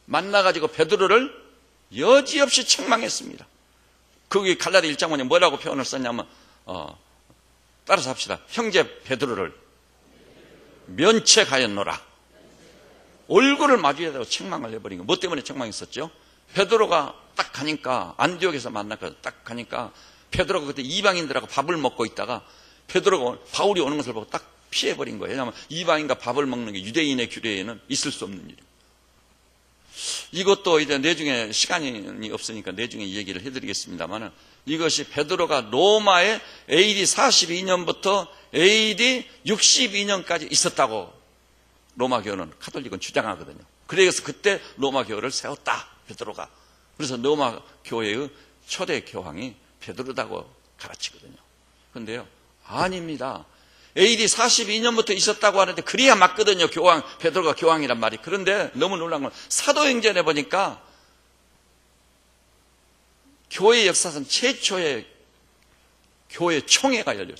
만나가지고 베드로를 여지없이 책망했습니다. 거기 갈라디아 1장 보니 뭐라고 표현을 썼냐면, 따라서 합시다. 형제 베드로를 면책하였노라. 얼굴을 마주해야 되고 책망을 해버린 거. 뭐 때문에 책망했었죠? 베드로가 딱 가니까, 안디옥에서 만났거든. 딱 가니까 베드로가 그때 이방인들하고 밥을 먹고 있다가 베드로가 바울이 오는 것을 보고 딱 피해버린 거예요. 왜냐하면 이방인과 밥을 먹는 게 유대인의 규례에는 있을 수 없는 일이에요. 이것도 이제 내중에 시간이 없으니까 내중에 얘기를 해드리겠습니다만, 이것이 베드로가 로마에 AD 42년부터 AD 62년까지 있었다고 로마 교회는, 카톨릭은 주장하거든요. 그래서 그때 로마 교회를 세웠다, 베드로가. 그래서 로마 교회의 초대 교황이 베드로다고 가르치거든요. 그런데요, 아닙니다. AD 42년부터 있었다고 하는데 그래야 맞거든요. 교황, 베드로가 교황이란 말이. 그런데 너무 놀란 건 사도행전에 보니까 교회 역사상 최초의 교회 총회가 열려요.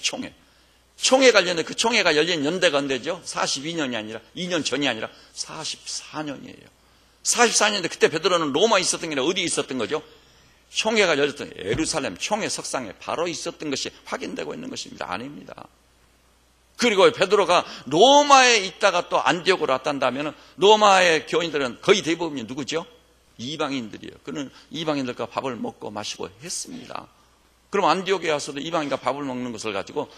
총회가 열렸는데 그 총회가 열린 연대가 언제죠? 42년이 아니라, 2년 전이 아니라 44년이에요. 44년인데 그때 베드로는 로마에 있었던 게 아니라 어디에 있었던 거죠? 총회가 열렸던 예루살렘 총회 석상에 바로 있었던 것이 확인되고 있는 것입니다. 아닙니다. 그리고 베드로가 로마에 있다가 또 안디옥으로 왔단다면 로마의 교인들은 거의 대부분이 누구죠? 이방인들이에요. 그는 이방인들과 밥을 먹고 마시고 했습니다. 그럼 안디옥에 와서도 이방인과 밥을 먹는 것을 가지고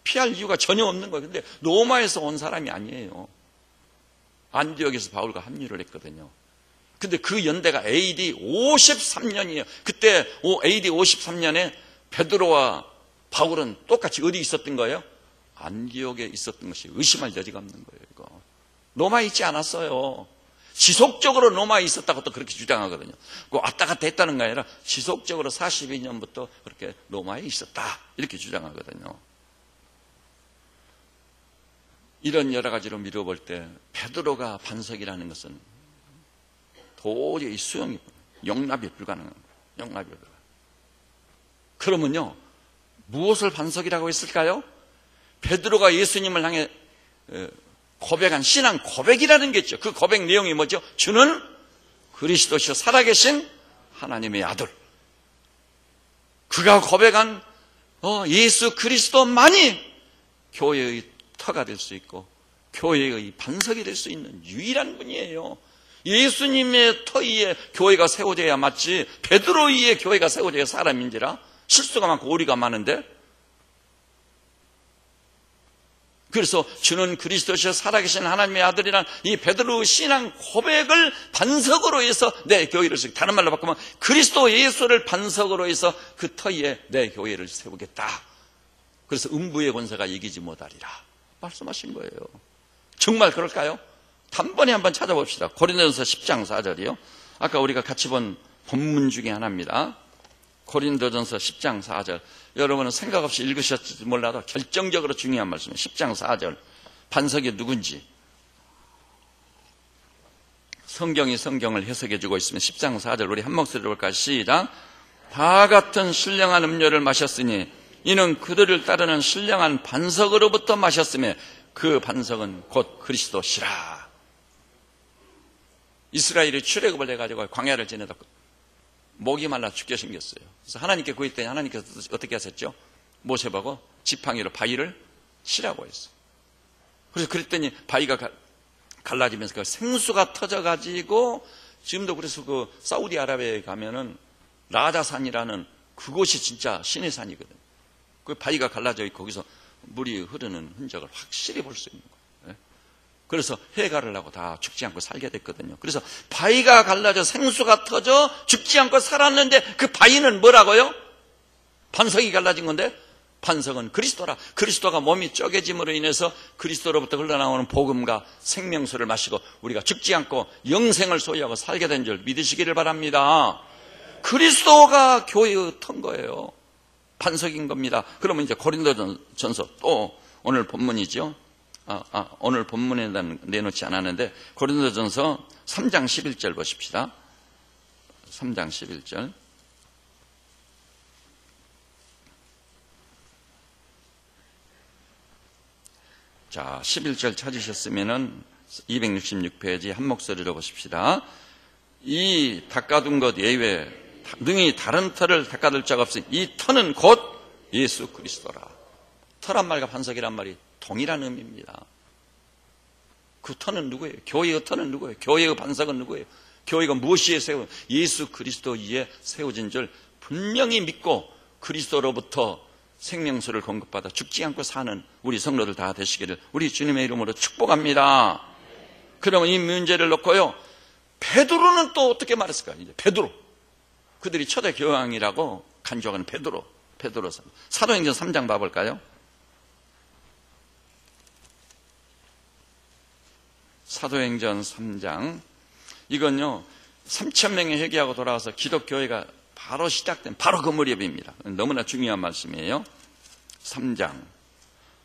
피할 이유가 전혀 없는 거예요. 근데 로마에서 온 사람이 아니에요. 안디옥에서 바울과 합류를 했거든요. 근데 그 연대가 AD 53년이에요. 그때 AD 53년에 베드로와 바울은 똑같이 어디 있었던 거예요? 안디옥에 있었던 것이 의심할 여지가 없는 거예요. 이거 로마에 있지 않았어요. 지속적으로 로마에 있었다고 또 그렇게 주장하거든요. 왔다 갔다 했다는 게 아니라 지속적으로 42년부터 그렇게 로마에 있었다, 이렇게 주장하거든요. 이런 여러 가지로 미뤄볼 때 베드로가 반석이라는 것은 도저히 용납이 불가능한 거예요. 용납이 불가능해요. 그러면요, 무엇을 반석이라고 했을까요? 베드로가 예수님을 향해 고백한 신앙 고백이라는 게 있죠. 그 고백 내용이 뭐죠? 주는 그리스도시요 살아계신 하나님의 아들. 그가 고백한 예수 그리스도만이 교회의 터가 될 수 있고 교회의 반석이 될 수 있는 유일한 분이에요. 예수님의 터 위에 교회가 세워져야 맞지, 베드로 위에 교회가 세워져야 사람인지라. 실수가 많고 오리가 많은데. 그래서 주는 그리스도시여 살아계신 하나님의 아들이란 이 베드로의 신앙 고백을 반석으로 해서 내 교회를 세우겠다. 다른 말로 바꾸면 그리스도 예수를 반석으로 해서 그 터위에 내 교회를 세우겠다. 그래서 음부의 권세가 이기지 못하리라 말씀하신 거예요. 정말 그럴까요? 단번에 한번 찾아봅시다. 고린도전서 10장 4절이요. 아까 우리가 같이 본 본문 중에 하나입니다. 고린도전서 10장 4절. 여러분은 생각 없이 읽으셨을지 몰라도 결정적으로 중요한 말씀이에요. 10장 4절. 반석이 누군지. 성경이 성경을 해석해 주고 있으면 10장 4절 우리 한 목소리로 볼까요? 시작. 다 같은 신령한 음료를 마셨으니 이는 그들을 따르는 신령한 반석으로부터 마셨으며 그 반석은 곧 그리스도시라. 이스라엘이 출애굽을 해가지고 광야를 지내다 목이 말라 죽게 생겼어요. 그래서 하나님께 구했더니 하나님께서 어떻게 하셨죠? 모세보고 지팡이로 바위를 치라고 했어요. 그래서 그랬더니 바위가 갈라지면서 그 생수가 터져가지고 지금도 그래서 그 사우디아라비아에 가면은 라자산이라는 그곳이 진짜 신의 산이거든요. 그 바위가 갈라져 있고 거기서 물이 흐르는 흔적을 확실히 볼 수 있는 거예요. 그래서 해가를 하고 다 죽지 않고 살게 됐거든요. 그래서 바위가 갈라져 생수가 터져 죽지 않고 살았는데 그 바위는 뭐라고요? 반석이 갈라진 건데 반석은 그리스도라. 그리스도가 몸이 쪼개짐으로 인해서 그리스도로부터 흘러나오는 복음과 생명수를 마시고 우리가 죽지 않고 영생을 소유하고 살게 된 줄 믿으시기를 바랍니다. 그리스도가 교회의 터인 거예요. 반석인 겁니다. 그러면 이제 고린도전서 또 오늘 본문이죠. 오늘 본문에 내놓지 않았는데 고린도전서 3장 11절 보십시다. 3장 11절. 자, 11절 찾으셨으면은 266페이지 한 목소리로 보십시다. 이 닦아둔 것 예외 능히 다른 터를 닦아둘 자가 없으니 이 터는 곧 예수 그리스도라. 터란 말과 반석이란 말이 동일한 의미입니다. 그 터는 누구예요? 교회의 터는 누구예요? 교회의 반석은 누구예요? 교회가 무엇이에 세워? 예수 그리스도 위에 세워진 줄 분명히 믿고 그리스도로부터 생명수를 공급받아 죽지 않고 사는 우리 성도들 다 되시기를 우리 주님의 이름으로 축복합니다. 그러면 이 문제를 놓고요, 베드로는 또 어떻게 말했을까요? 이제 베드로, 그들이 초대 교황이라고 간주하는 베드로 사도행전 3장 봐볼까요? 사도행전 3장. 이건요 3,000명이 회개하고 돌아와서 기독교회가 바로 시작된 바로 그 무렵입니다. 너무나 중요한 말씀이에요. 3장.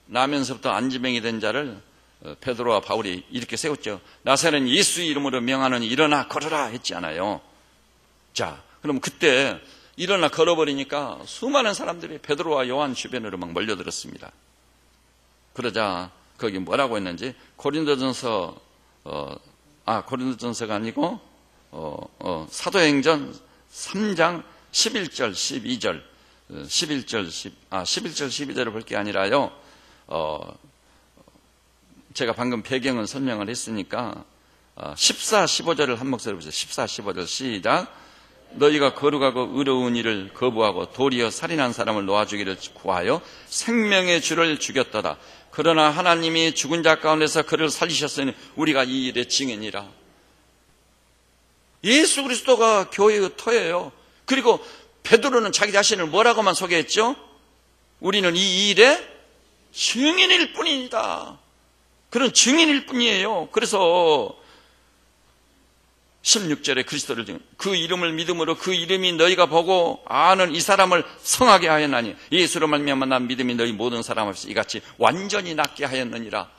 나면서부터 안지병이 된 자를 베드로와 바울이 이렇게 세웠죠. 나사렛 예수 이름으로 명하노니 일어나 걸어라 했지 않아요. 자, 그럼 그때 일어나 걸어버리니까 수많은 사람들이 베드로와 요한 주변으로 막 몰려들었습니다. 그러자 거기 뭐라고 했는지 고린도전서가 아니고 사도행전 3장 11절 12절 12절을 볼 게 아니라요, 제가 방금 배경은 설명을 했으니까 14, 15절을 한 목소리로 보세요. 14, 15절 시작. 너희가 거룩하고 의로운 일을 거부하고 도리어 살인한 사람을 놓아주기를 구하여 생명의 주를 죽였도다. 그러나 하나님이 죽은 자 가운데서 그를 살리셨으니 우리가 이 일의 증인이라. 예수 그리스도가 교회의 터예요. 그리고 베드로는 자기 자신을 뭐라고만 소개했죠? 우리는 이 일의 증인일 뿐이다. 그런 증인일 뿐이에요. 그래서 16절에 그리스도를 그 이름을 믿음으로 그 이름이 너희가 보고 아는 이 사람을 성하게 하였나니 예수로 말미암아 난 믿음이 너희 모든 사람 앞에서 이같이 완전히 낫게 하였느니라.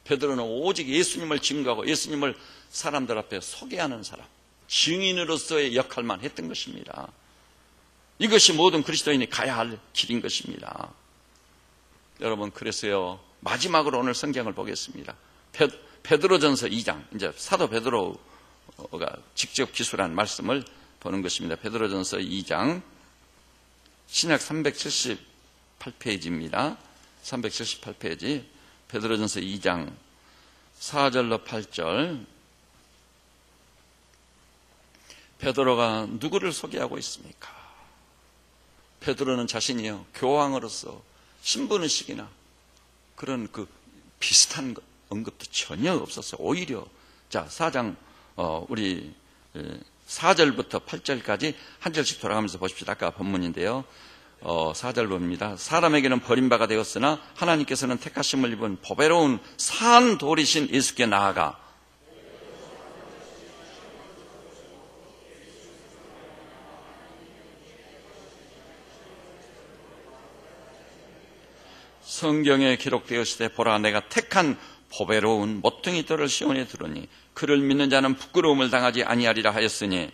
베드로는 오직 예수님을 증거하고 예수님을 사람들 앞에 소개하는 사람, 증인으로서의 역할만 했던 것입니다. 이것이 모든 그리스도인이 가야 할 길인 것입니다. 여러분, 그래서요 마지막으로 오늘 성경을 보겠습니다. 베드로전서 2장, 이제 사도 베드로가 직접 기술한 말씀을 보는 것입니다. 베드로전서 2장, 신약 378페이지입니다. 378페이지, 베드로전서 2장 4절로 8절. 베드로가 누구를 소개하고 있습니까? 베드로는 자신이요 교황으로서 신분의식이나 그런 그 비슷한 언급도 전혀 없었어요. 오히려 자 4장 우리 4절부터 8절까지 한 절씩 돌아가면서 보십시오. 아까 본문인데요. 4절 봅니다. 사람에게는 버림바가 되었으나 하나님께서는 택하심을 입은 보배로운 산 돌이신 예수께 나아가 성경에 기록되었을 때 보라 내가 택한 보배로운 모퉁이 돌을 시온에 두르니 그를 믿는 자는 부끄러움을 당하지 아니하리라 하였으니,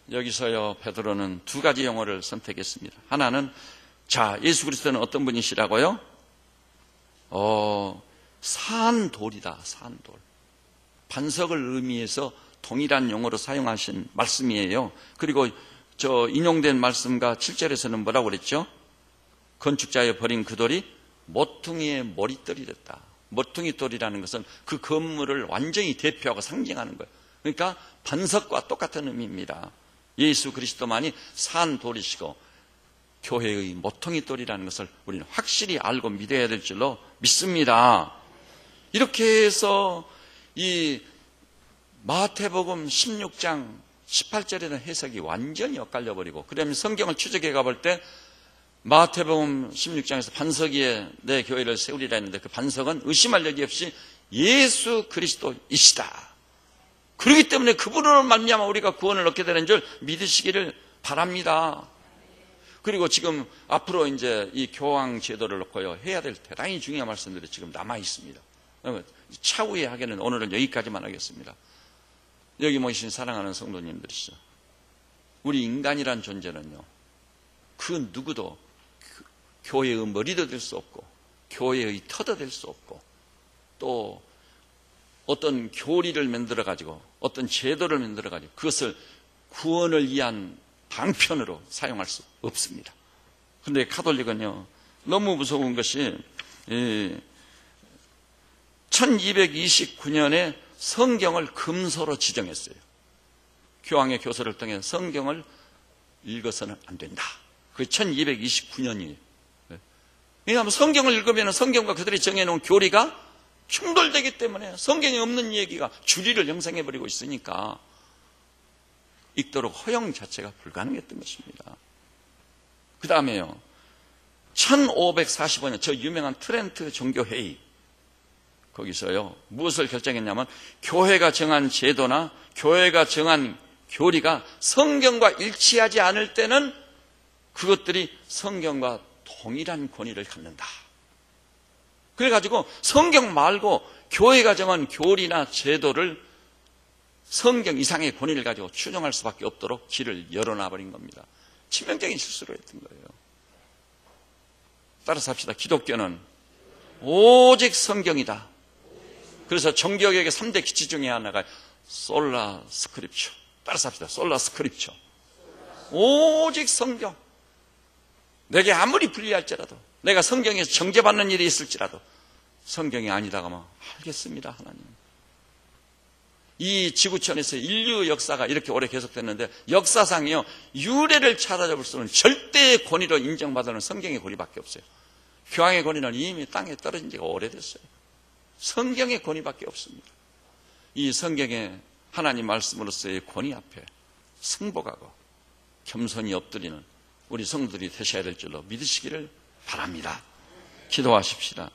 여기서요 베드로는 두 가지 용어를 선택했습니다. 하나는 자 예수 그리스도는 어떤 분이시라고요? 산돌이다. 산돌. 반석을 의미해서 동일한 용어로 사용하신 말씀이에요. 그리고 저 인용된 말씀과 7절에서는 뭐라고 그랬죠? 건축자의 버린 그 돌이 모퉁이의 머릿돌이 됐다. 모퉁이돌이라는 것은 그 건물을 완전히 대표하고 상징하는 거예요. 그러니까 반석과 똑같은 의미입니다. 예수 그리스도만이 산돌이시고 교회의 모퉁이돌이라는 것을 우리는 확실히 알고 믿어야 될 줄로 믿습니다. 이렇게 해서 이 마태복음 16장 18절에는 해석이 완전히 엇갈려 버리고, 그러면 성경을 추적해 가볼 때 마태복음 16장에서 반석 위에 내 교회를 세우리라 했는데 그 반석은 의심할 여지 없이 예수 그리스도이시다. 그렇기 때문에 그분으로 말미암아 우리가 구원을 얻게 되는 줄 믿으시기를 바랍니다. 그리고 지금 앞으로 이제 이 교황 제도를 놓고요 해야 될 대단히 중요한 말씀들이 지금 남아 있습니다. 차후에 하기는 오늘은 여기까지만 하겠습니다. 여기 모이신 사랑하는 성도님들이시죠. 우리 인간이란 존재는요, 그 누구도 교회의 머리도 될 수 없고 교회의 터도 될 수 없고 또 어떤 교리를 만들어 가지고 어떤 제도를 만들어 가지고 그것을 구원을 위한 방편으로 사용할 수 없습니다. 그런데 가톨릭은요 너무 무서운 것이 1229년에 성경을 금서로 지정했어요. 교황의 교서를 통해 성경을 읽어서는 안 된다. 그게 1229년이에요. 왜냐하면 성경을 읽으면 성경과 그들이 정해놓은 교리가 충돌되기 때문에 성경에 없는 얘기가 주리를 형성해버리고 있으니까 읽도록 허용 자체가 불가능했던 것입니다. 그 다음에요 1545년 저 유명한 트렌트 종교회의 거기서요 무엇을 결정했냐면 교회가 정한 제도나 교회가 정한 교리가 성경과 일치하지 않을 때는 그것들이 성경과 동일한 권위를 갖는다. 그래가지고 성경 말고 교회가 정한 교리나 제도를 성경 이상의 권위를 가지고 추정할 수밖에 없도록 길을 열어놔버린 겁니다. 치명적인 실수를 했던 거예요. 따라서 합시다. 기독교는 오직 성경이다. 그래서 종교개혁의 3대 기치 중에 하나가 솔라 스크립처. 따라서 합시다. 솔라 스크립처. 오직 성경. 내게 아무리 불리할지라도 내가 성경에서 정죄받는 일이 있을지라도 성경이 아니다가 하면 알겠습니다. 하나님. 이 지구촌에서 인류 역사가 이렇게 오래 계속됐는데 역사상이요 유래를 찾아볼 수 없는 절대의 권위로 인정받는 성경의 권위밖에 없어요. 교황의 권위는 이미 땅에 떨어진 지가 오래됐어요. 성경의 권위밖에 없습니다. 이 성경의 하나님 말씀으로서의 권위 앞에 승복하고 겸손히 엎드리는 우리 성도들이 되셔야 될 줄로 믿으시기를 바랍니다. 기도하십시다.